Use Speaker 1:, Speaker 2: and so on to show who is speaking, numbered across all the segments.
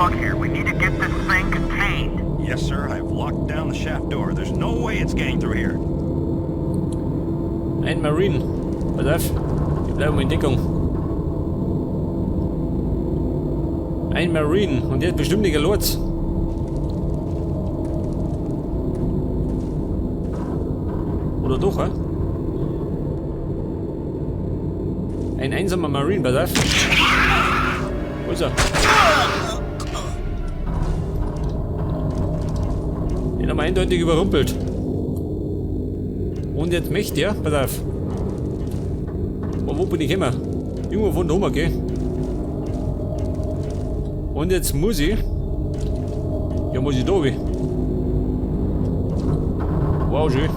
Speaker 1: bug here. We need to get this thing contained.
Speaker 2: Yes, sir. I've locked down the shaft door. There's no way it's getting through here.
Speaker 3: Ein Marine. Pass auf. Wir bleiben in Deckung. Ein Marine. Und der hat bestimmt nicht gelotst. Oder doch, hä? Ein einsamer Marine, pass auf. Wo ist er? Den haben wir eindeutig überrumpelt. Und jetzt mich, ja? Pass auf. Wo bin ich immer? Irgendwo von da oben, gell? Und jetzt muss ich... Ja, muss ich da oben. Wow, schön.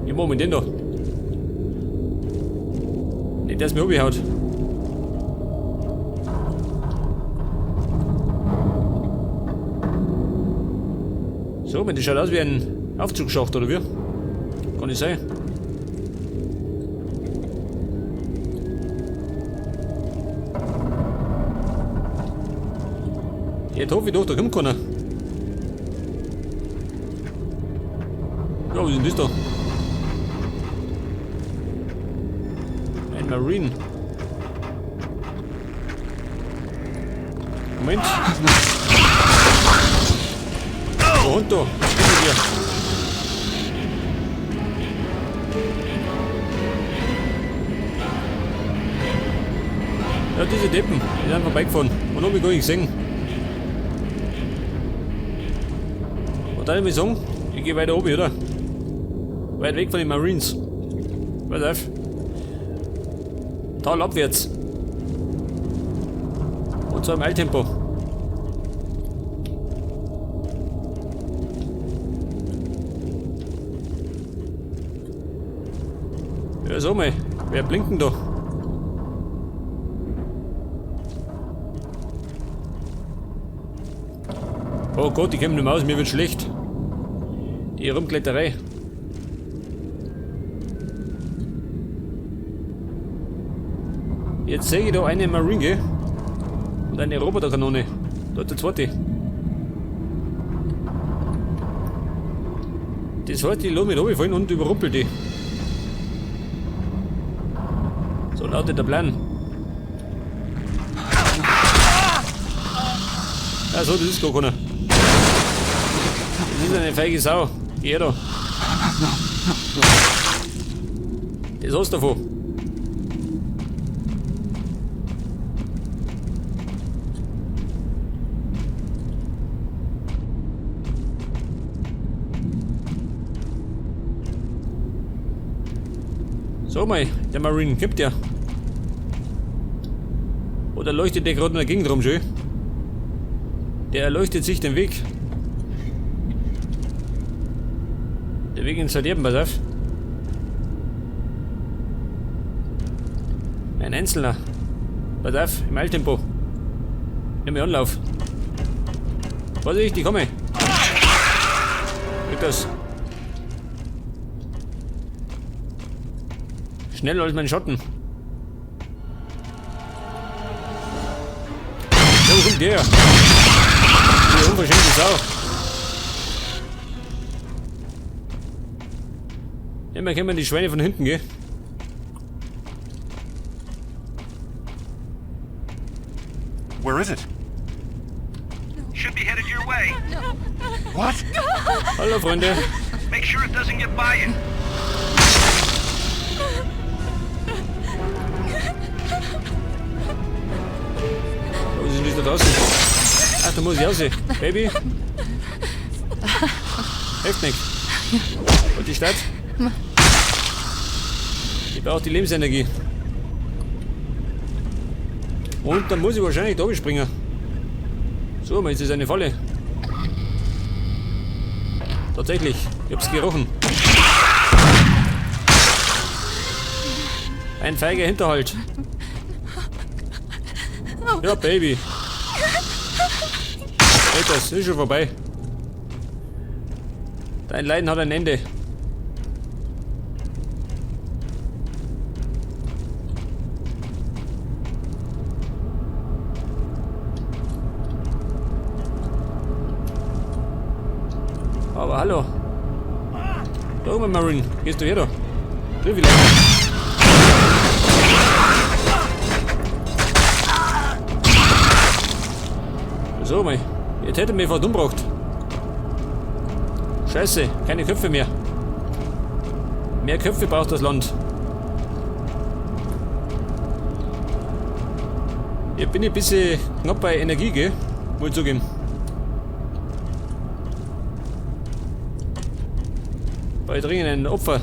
Speaker 3: Wie machen wir den da? Nicht, dass mir umhaut. So, das schaut aus wie ein Aufzugsschacht, oder wie? Kann nicht sein. Jetzt hoffe ich doch, da kommt keiner. Ja, was ist denn das da? Ein Marine. Moment. Oh, Hund da. Hinter dir. Ja, diese Deppen, die sind vorbeigefahren. Und hab ich gar nicht gesehen. Und dann würde ich sagen, ich gehe weiter oben, oder? Weit weg von den Marines. Pass auf. Tal abwärts. Und zwar im Eiltempo. Ja, so mal. Wer blinkt denn da? Oh Gott, ich komme nicht mehr aus, mir wird schlecht. Die Rumkletterei. Jetzt sehe ich da eine Marine und eine Roboterkanone. Dort der zweite. Das heißt, ich lasse mich da runterfallen und überrumpel die. So lautet der Plan. Ja, so, das ist gar keiner. Das ist eine feige Sau. Geh da. Das hast du davon. So mal, der Marine gibt ja. Oder leuchtet der gerade in der Gegend rum, schön? Der erleuchtet sich den Weg. Der Weg ins Verderben, pass auf. Ein Einzelner. Pass auf, im Eiltempo. Nimm mir Anlauf. Vorsicht, ich komme. Weg das. Schneller als mein Schatten. So kommt der. Die unverschämte Sau. Immer kennen wir die Schweine von hinten, gell?
Speaker 2: Where is it?
Speaker 1: Should be headed your way.
Speaker 2: What?
Speaker 3: Hallo Freunde.
Speaker 1: Make sure it doesn't get by you.
Speaker 3: Oh, sie sind nicht da draußen. Ach, da muss ich raus. Baby. Hilft nicht. Und die Stadt? Ich brauche die Lebensenergie. Und dann muss ich wahrscheinlich da springen. So, jetzt ist eine Falle. Tatsächlich, ich hab's gerochen. Ein feiger Hinterhalt. Ja, Baby. Das ist schon vorbei. Dein Leiden hat ein Ende. Aber hallo. Da oben, Marine. Gehst du her da? Triff ich leider. So, mal. Jetzt hätte er mich fast umgebracht. Scheiße, keine Köpfe mehr. Mehr Köpfe braucht das Land. Jetzt bin ich ein bisschen knapp bei Energie, gell? Muss ich zugeben. Bei dringenden Opfer.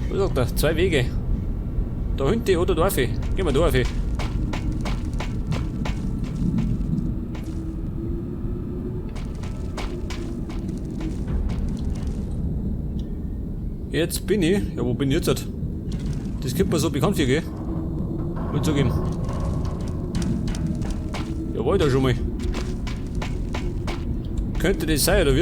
Speaker 3: Was sagt er? 2 Wege. Da hinten oder da rauf. Gehen wir da rauf. Jetzt bin ich. Ja, wo bin ich jetzt? Das kommt mir so bekannt vor, gell? Muss ich zugeben. Ja, war ich da schon mal. Könnte das sein, oder wie?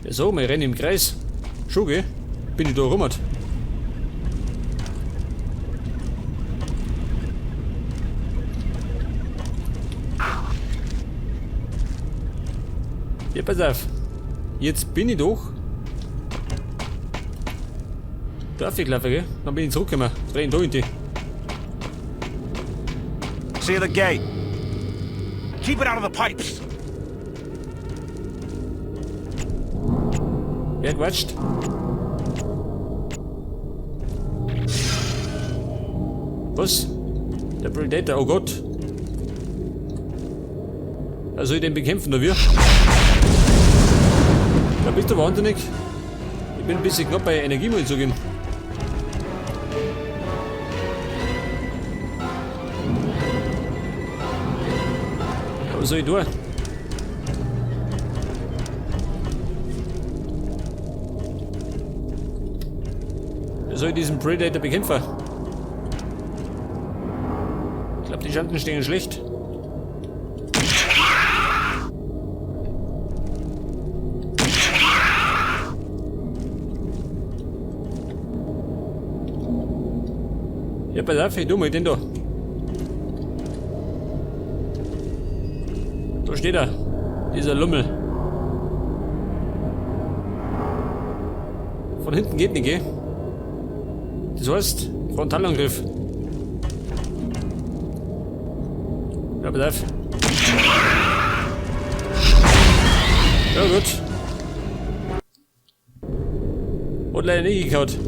Speaker 3: Ja, so, wir rennen im Kreis. Schon, gell? Bin ich da rummert. Ja, pass auf. Jetzt bin ich doch. Da aufgelaufen, gell? Dann bin ich zurückgekommen. Drehen da hinten.
Speaker 2: See the gate. Keep it out of the pipes.
Speaker 3: Wer quatscht? Was? Der Predator, oh Gott. Also ich den bekämpfen, oder wie? Da bist du wahnsinnig. Ich bin ein bisschen knapp bei Energie, muss ich zugeben. Was soll ich tun? Wie soll ich diesen Predator bekämpfen? Ich glaube, die Chancen stehen schlecht. Ja, pass auf, ich tu mal den da. Da steht er, dieser Lummel. Von hinten geht nicht, gell? Das heißt, Frontalangriff. Ja, pass auf. Ja, gut. Hat leider nicht gekaut.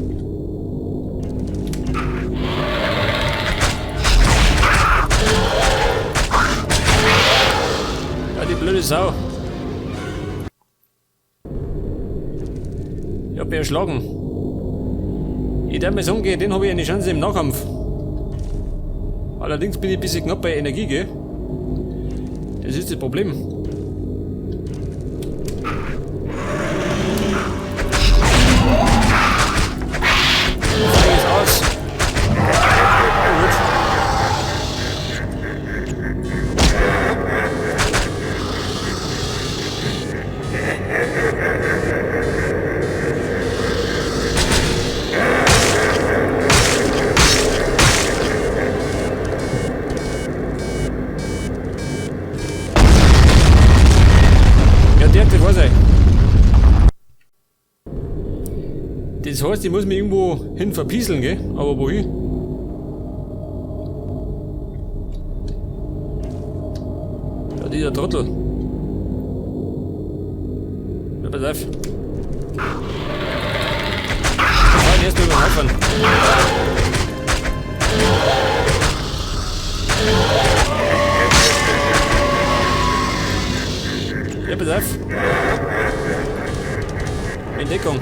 Speaker 3: Die blöde Sau. Ich hab mich erschlagen. Ich darf mir sagen, den habe ich eine Chance im Nahkampf. Allerdings bin ich ein bisschen knapp bei Energie, gell? Das ist das Problem. Feig ist aus. Gut. Das heißt, ich muss mich irgendwo hin verpieseln, gell? Aber wohin? Ja, dieser Trottel. Ja, pass auf. Ich kann erst mal überfahren. Ja, pass auf. In Deckung.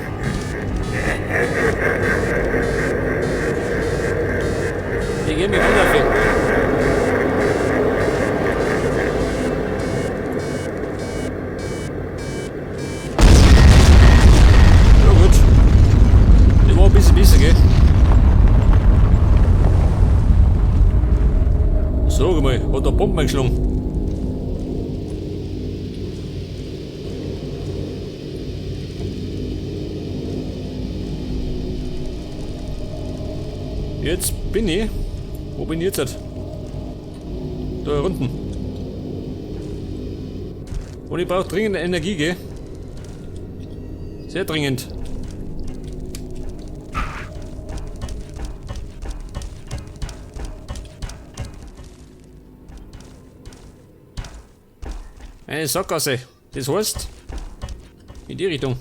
Speaker 3: Ich geh mir gut dafür. Ja gut. Das war ein bisschen besser, gell? Sag mal, hat der Bomben eingeschlagen? Jetzt bin ich. Wo bin ich jetzt? Da unten. Und ich brauche dringend Energie, gell? Sehr dringend. Eine Sackgasse. Das heißt, in die Richtung.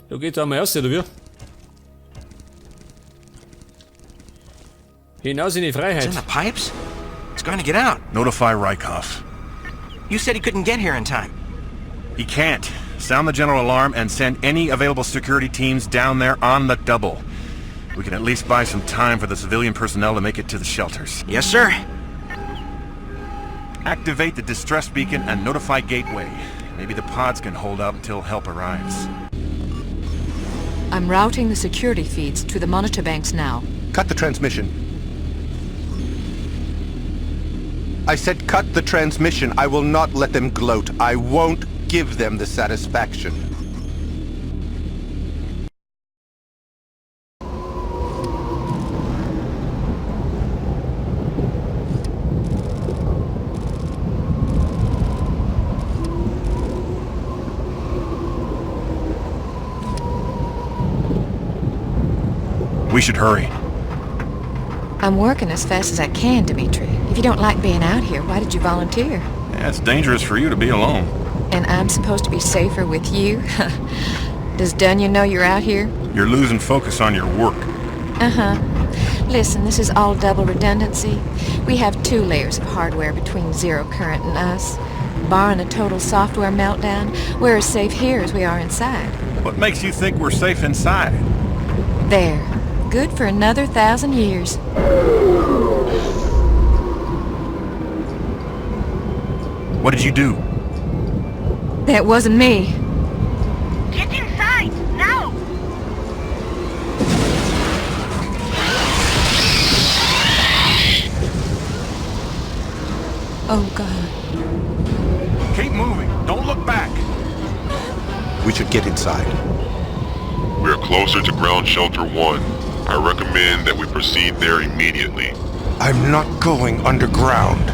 Speaker 3: Da geht's einmal aus, oder wie? Hinaus in die
Speaker 4: It's in
Speaker 3: Freiheit.
Speaker 4: the pipes? It's going to get out.
Speaker 2: Notify Rykov.
Speaker 4: You said he couldn't get here in time.
Speaker 2: He can't. Sound the general alarm and send any available security teams down there on the double. We can at least buy some time for the civilian personnel to make it to the shelters.
Speaker 4: Yes, sir.
Speaker 2: Activate the distress beacon and notify Gateway. Maybe the pods can hold out until help arrives.
Speaker 5: I'm routing the security feeds to the monitor banks now.
Speaker 6: Cut the transmission. I said cut the transmission. I will not let them gloat. I won't give them the satisfaction.
Speaker 2: We should hurry.
Speaker 5: I'm working as fast as I can, Dimitri. If you don't like being out here, why did you volunteer?
Speaker 2: Yeah, it's dangerous for you to be alone.
Speaker 5: And I'm supposed to be safer with you? Does Dunya know you're out here?
Speaker 2: You're losing focus on your work.
Speaker 5: Uh-huh. Listen, this is all double redundancy. We have 2 layers of hardware between Zero Current and us. Barring a total software meltdown, we're as safe here as we are inside.
Speaker 2: What makes you think we're safe inside?
Speaker 5: There. Good for another 1,000 years.
Speaker 2: What did you do?
Speaker 5: That wasn't me.
Speaker 1: Get inside, now!
Speaker 5: Oh, God.
Speaker 2: Keep moving. Don't look back.
Speaker 6: We should get inside.
Speaker 7: We are closer to Ground Shelter 1. I recommend that we proceed there immediately.
Speaker 6: I'm not going underground.